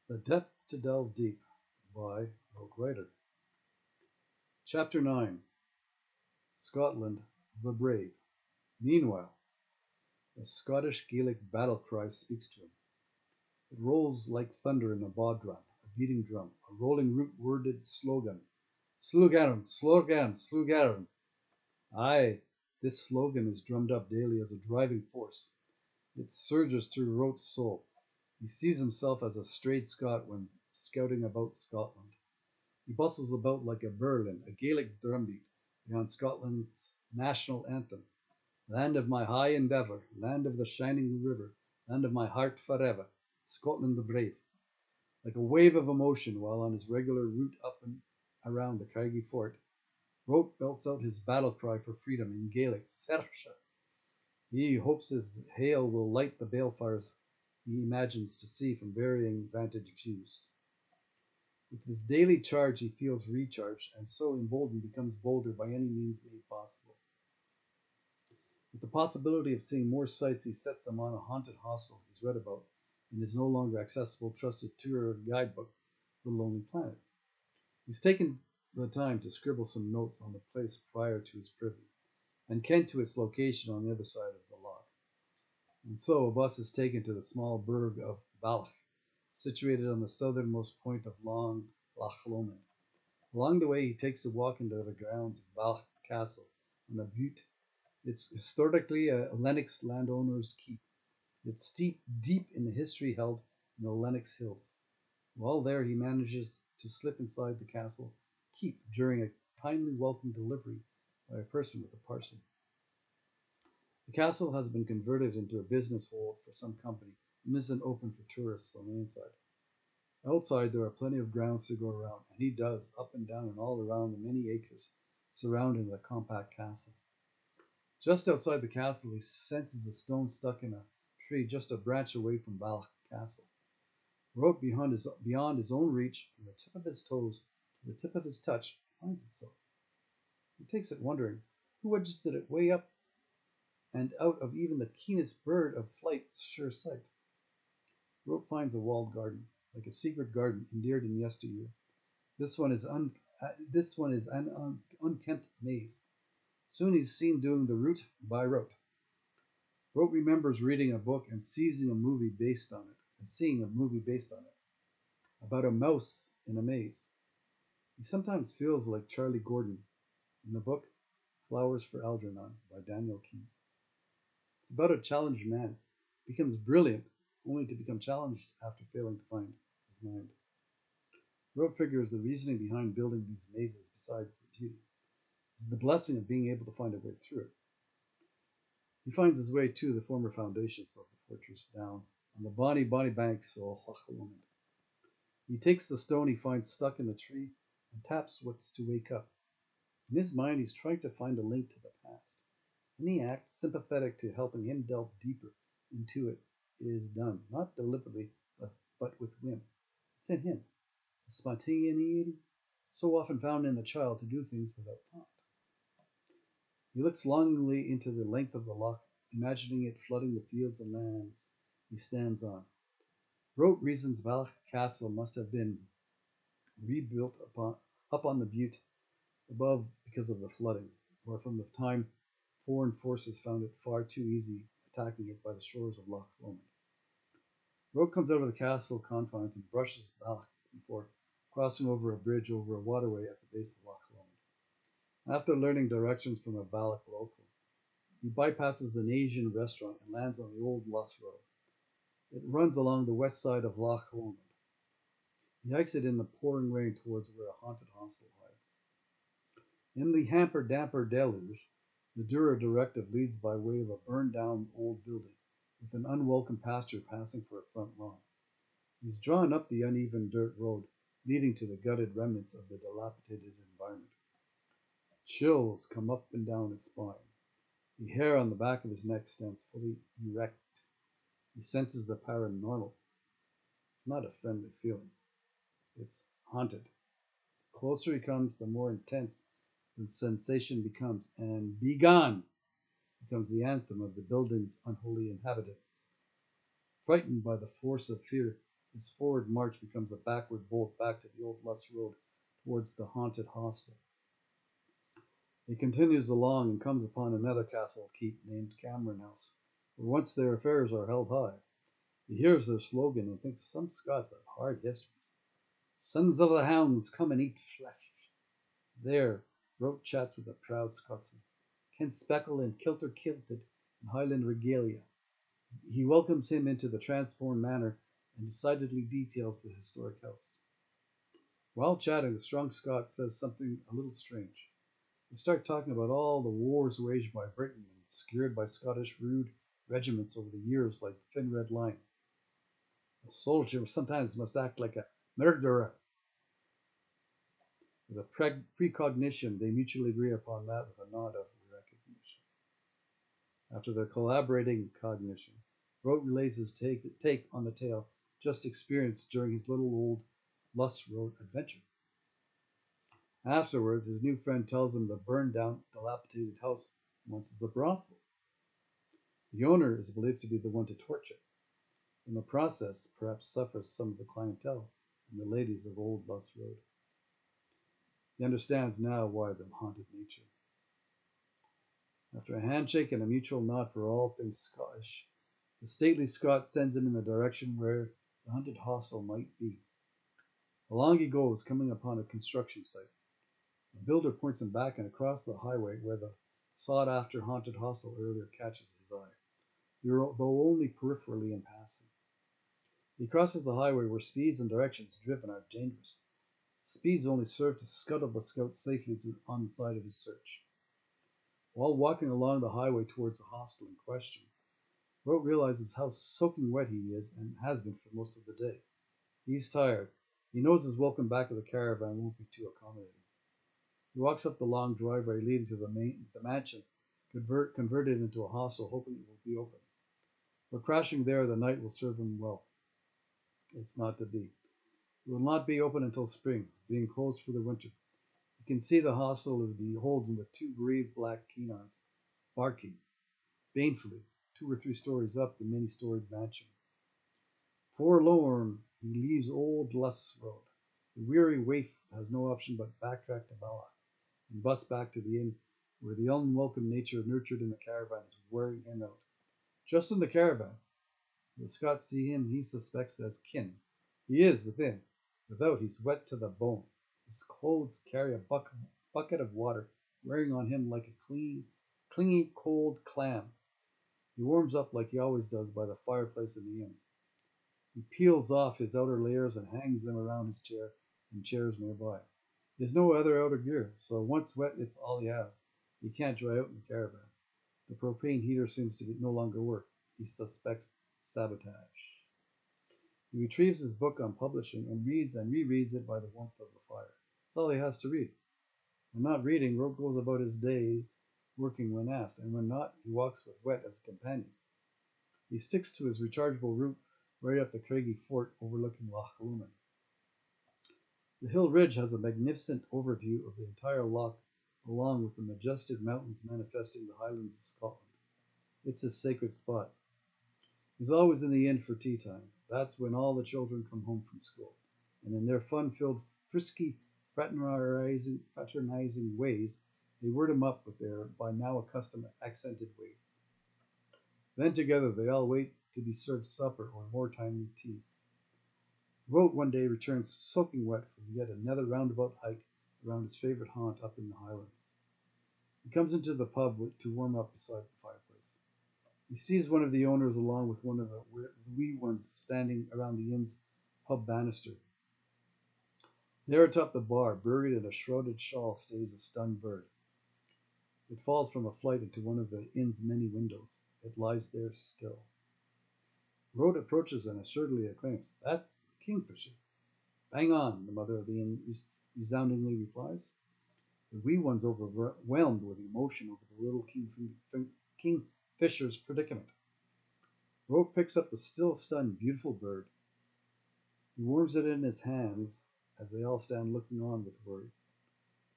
The Depth to Delve Deep by Rote Writer. Chapter 9 Scotland the Brave. Meanwhile, a Scottish Gaelic battle cry speaks to him. It rolls like thunder in a bodhran, a beating drum, a rolling root worded slogan. Slugaran, slogan, slugaran. Aye, this slogan is drummed up daily as a driving force. It surges through Rote's soul. He sees himself as a strayed Scot when scouting about Scotland. He bustles about like a Berlin, a Gaelic drumbeat, beyond Scotland's national anthem. Land of my high endeavour, land of the shining river, land of my heart forever, Scotland the brave. Like a wave of emotion while on his regular route up and around the craggy fort, Rote belts out his battle cry for freedom in Gaelic, Saoirse. He hopes his hail will light the balefires he imagines to see from varying vantage views. With this daily charge he feels recharged, and so emboldened becomes bolder by any means made possible. With the possibility of seeing more sights, he sets them on a haunted hostel he's read about in his no longer accessible trusted tour guidebook, The Lonely Planet. He's taken the time to scribble some notes on the place prior to his privy, and Kent to its location on the other side of the loch. And so a bus is taken to the small burg of Balch, situated on the southernmost point of Long Loch Lomond. Along the way, he takes a walk into the grounds of Balch Castle on a butte. It's historically a Lennox landowner's keep. It's deep in the history held in the Lennox Hills. While there, he manages to slip inside the castle keep during a timely welcome delivery by a person with a parcel. The castle has been converted into a business hold for some company and isn't open for tourists on the inside. Outside, there are plenty of grounds to go around, and he does, up and down and all around the many acres surrounding the compact castle. Just outside the castle, he senses a stone stuck in a tree just a branch away from Balch Castle. Rote beyond his own reach, from the tip of his toes to the tip of his touch, finds it so. He takes it wondering, who wedges it way up and out of even the keenest bird of flight's sure sight? Rote finds a walled garden, like a secret garden endeared in yesteryear. This one is an unkempt maze. Soon he's seen doing the route by rote. Rote remembers reading a book and seeing a movie based on it, about a mouse in a maze. He sometimes feels like Charlie Gordon in the book Flowers for Algernon by Daniel Keyes. It's about a challenged man who becomes brilliant only to become challenged after failing to find his mind. Rote figures the reasoning behind building these mazes, besides the beauty, is the blessing of being able to find a way through it. He finds his way to the former foundations of the fortress down on the bonny banks of Loch Lomond. He takes the stone he finds stuck in the tree and taps what's to wake up. In his mind, he's trying to find a link to the past. Any act sympathetic to helping him delve deeper into it is done, not deliberately, but with whim. It's in him, the spontaneity so often found in the child to do things without thought. He looks longingly into the length of the loch, imagining it flooding the fields and lands he stands on. Rote reasons Balch Castle must have been rebuilt up on the butte above because of the flooding, or from the time foreign forces found it far too easy attacking it by the shores of Loch Lomond. Rote comes out of the castle confines and brushes Balch before crossing over a bridge over a waterway at the base of Loch Lomond. After learning directions from a Balach local, he bypasses an Asian restaurant and lands on the Old Luss Road. It runs along the west side of Loch Lomond. He hikes it in the pouring rain towards where a haunted hostel hides. In the hamper-damper deluge, the Dura directive leads by way of a burned-down old building, with an unwelcome pasture passing for a front lawn. He's drawn up the uneven dirt road, leading to the gutted remnants of the dilapidated environment. Chills come up and down his spine. The hair on the back of his neck stands fully erect. He senses the paranormal. It's not a friendly feeling. It's haunted. The closer he comes, the more intense the sensation becomes, and "Be gone!" becomes the anthem of the building's unholy inhabitants. Frightened by the force of fear, his forward march becomes a backward bolt back to the old Luss Road towards the haunted hostel. He continues along and comes upon another castle keep named Cameron House, where once their affairs are held high. He hears their slogan and thinks some Scots have hard histories. Sons of the hounds, come and eat flesh. There, Rote chats with a proud Scotsman, Kent Speckle and kilter kilted in Highland regalia. He welcomes him into the transformed manor and decidedly details the historic house. While chatting, the strong Scot says something a little strange. They start talking about all the wars waged by Britain and scared by Scottish rude regiments over the years like thin red line. A soldier sometimes must act like a murderer. With a precognition, they mutually agree upon that with a nod of recognition. After their collaborating cognition, Rote relays his take on the tale just experienced during his little old Luss Road adventure. Afterwards, his new friend tells him the burned-down, dilapidated house once was a brothel. The owner is believed to be the one to torture. In the process, perhaps suffers some of the clientele and the ladies of old Luss Road. He understands now why the haunted nature. After a handshake and a mutual nod for all things Scottish, the stately Scot sends him in the direction where the haunted hostel might be. Along he goes, coming upon a construction site. The builder points him back and across the highway where the sought-after haunted hostel earlier catches his eye, though only peripherally in passing. He crosses the highway where speeds and directions driven are dangerous. Speeds only serve to scuttle the scout safely on the side of his search. While walking along the highway towards the hostel in question, Rote realizes how soaking wet he is and has been for most of the day. He's tired. He knows his welcome back to the caravan won't be too accommodating. He walks up the long driveway leading to the mansion, converted into a hostel, hoping it will be open. But crashing there, the night will serve him well. It's not to be. It will not be open until spring, being closed for the winter. You can see the hostel is beholden with two bereaved black canines, barking banefully, 2 or 3 stories up the many-storied mansion. Forlorn, he leaves old Luss Road. The weary waif has no option but backtrack to Bala and bus back to the inn where the unwelcome nature nurtured in the caravan is wearing him out. Just in the caravan, the Scots see him he suspects as kin. He is within. Without, he's wet to the bone. His clothes carry a bucket of water wearing on him like a clingy cold clam. He warms up like he always does by the fireplace in the inn. He peels off his outer layers and hangs them around his chair and chairs nearby. He has no other outer gear, so once wet, it's all he has. He can't dry out in the caravan. The propane heater seems to no longer work. He suspects sabotage. He retrieves his book on publishing and reads and rereads it by the warmth of the fire. That's all he has to read. When not reading, Rote goes about his days working when asked, and when not, he walks with Wet as a companion. He sticks to his rechargeable route right up the craggy fort overlooking Loch Lomond. The hill ridge has a magnificent overview of the entire loch, along with the majestic mountains manifesting the Highlands of Scotland. It's his sacred spot. He's always in the inn for tea time. That's when all the children come home from school, and in their fun-filled, frisky, fraternizing ways, they word him up with their by now accustomed accented ways. Then together they all wait to be served supper or more timely tea. Rote one day returns soaking wet from yet another roundabout hike around his favorite haunt up in the Highlands. He comes into the pub to warm up beside the fireplace. He sees one of the owners along with one of the wee ones standing around the inn's pub banister. There atop the bar, buried in a shrouded shawl, stays a stunned bird. It falls from a flight into one of the inn's many windows. It lies there still. Rote approaches and assuredly acclaims, "That's a kingfisher." "Bang on," the mother of the inn resoundingly replies. The wee one's overwhelmed with emotion over the little kingfisher's predicament. Rote picks up the still stunned, beautiful bird. He warms it in his hands as they all stand looking on with worry.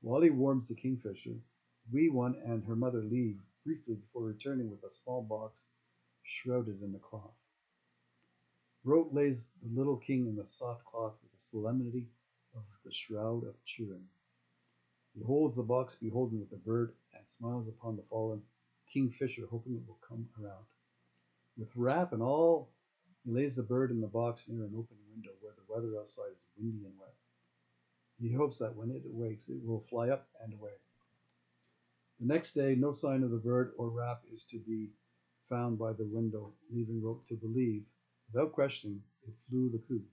While he warms the kingfisher, the wee one and her mother leave briefly before returning with a small box shrouded in a cloth. Rote lays the little king in the soft cloth with the solemnity of the shroud of Turin. He holds the box beholden with the bird and smiles upon the fallen kingfisher, hoping it will come around. With wrap and all, he lays the bird in the box near an open window where the weather outside is windy and wet. He hopes that when it awakes, it will fly up and away. The next day, no sign of the bird or wrap is to be found by the window, leaving Rote to believe, without questioning, it flew the coop.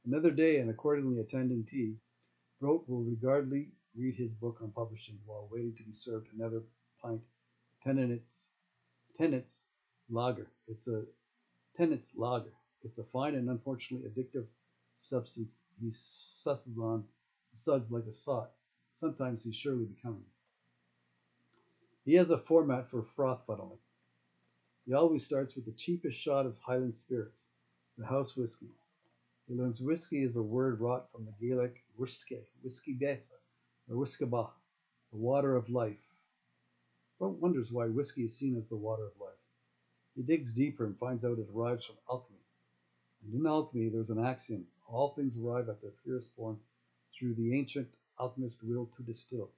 Another day, and accordingly attending tea, Rote will regardedly read his book on publishing while waiting to be served another pint Tenet's lager. Tenet's lager. It's a fine and unfortunately addictive substance he suds like a sot. Sometimes he's surely becoming. He has a format for froth fuddling. He always starts with the cheapest shot of Highland spirits, the house whiskey. He learns whiskey is a word wrought from the Gaelic whisky beith, or whiskaba, the water of life. One wonders why whiskey is seen as the water of life. He digs deeper and finds out it arrives from alchemy. And in alchemy, there's an axiom: all things arrive at their purest form through the ancient alchemist's will to distill.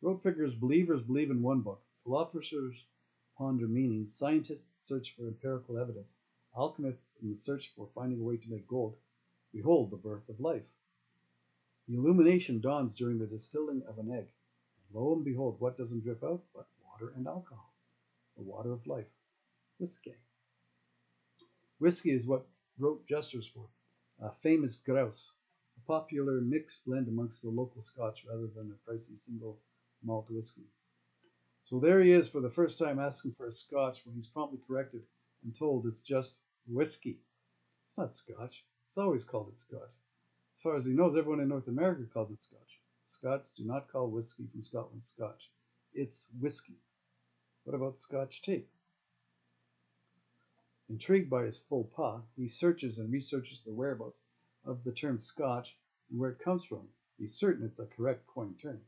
Rote figures believers believe in one book, philosophers ponder meanings, scientists search for empirical evidence, alchemists in the search for finding a way to make gold behold the birth of life. The illumination dawns during the distilling of an egg, and lo and behold, what doesn't drip out but water and alcohol, the water of life, whiskey. Whiskey is what Rote gestures for, a famous grouse, a popular mixed blend amongst the local Scotch rather than a pricey single malt whiskey. So there he is for the first time asking for a Scotch when he's promptly corrected and told it's just whiskey. It's not Scotch. It's always called it Scotch. As far as he knows, everyone in North America calls it Scotch. Scots do not call whiskey from Scotland Scotch. It's whiskey. What about Scotch tape? Intrigued by his faux pas, he searches and researches the whereabouts of the term Scotch and where it comes from. He's certain it's a correct coined term.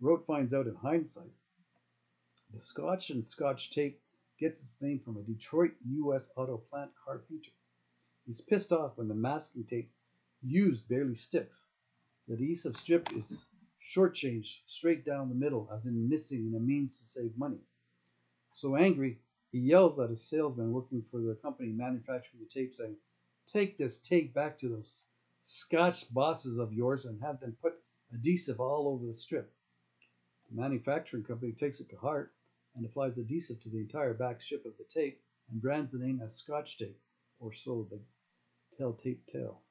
Rote finds out in hindsight the Scotch and Scotch tape gets its name from a Detroit, U.S. auto plant car painter. He's pissed off when the masking tape used barely sticks. The adhesive strip is shortchanged straight down the middle, as in missing in a means to save money. So angry, he yells at a salesman working for the company manufacturing the tape, saying, "Take this tape back to those Scotch bosses of yours and have them put adhesive all over the strip." The manufacturing company takes it to heart and applies adhesive to the entire back strip of the tape and brands the name as Scotch tape, or so the telltale tale.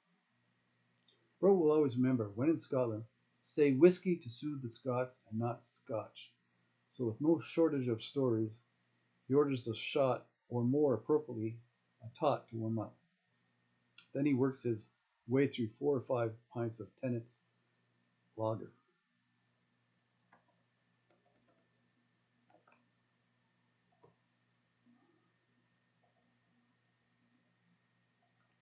Rote will always remember, when in Scotland, say whiskey to soothe the Scots and not Scotch. So with no shortage of stories, he orders a shot, or more appropriately, a tot to warm up. Then he works his way through 4 or 5 pints of Tenet's lager.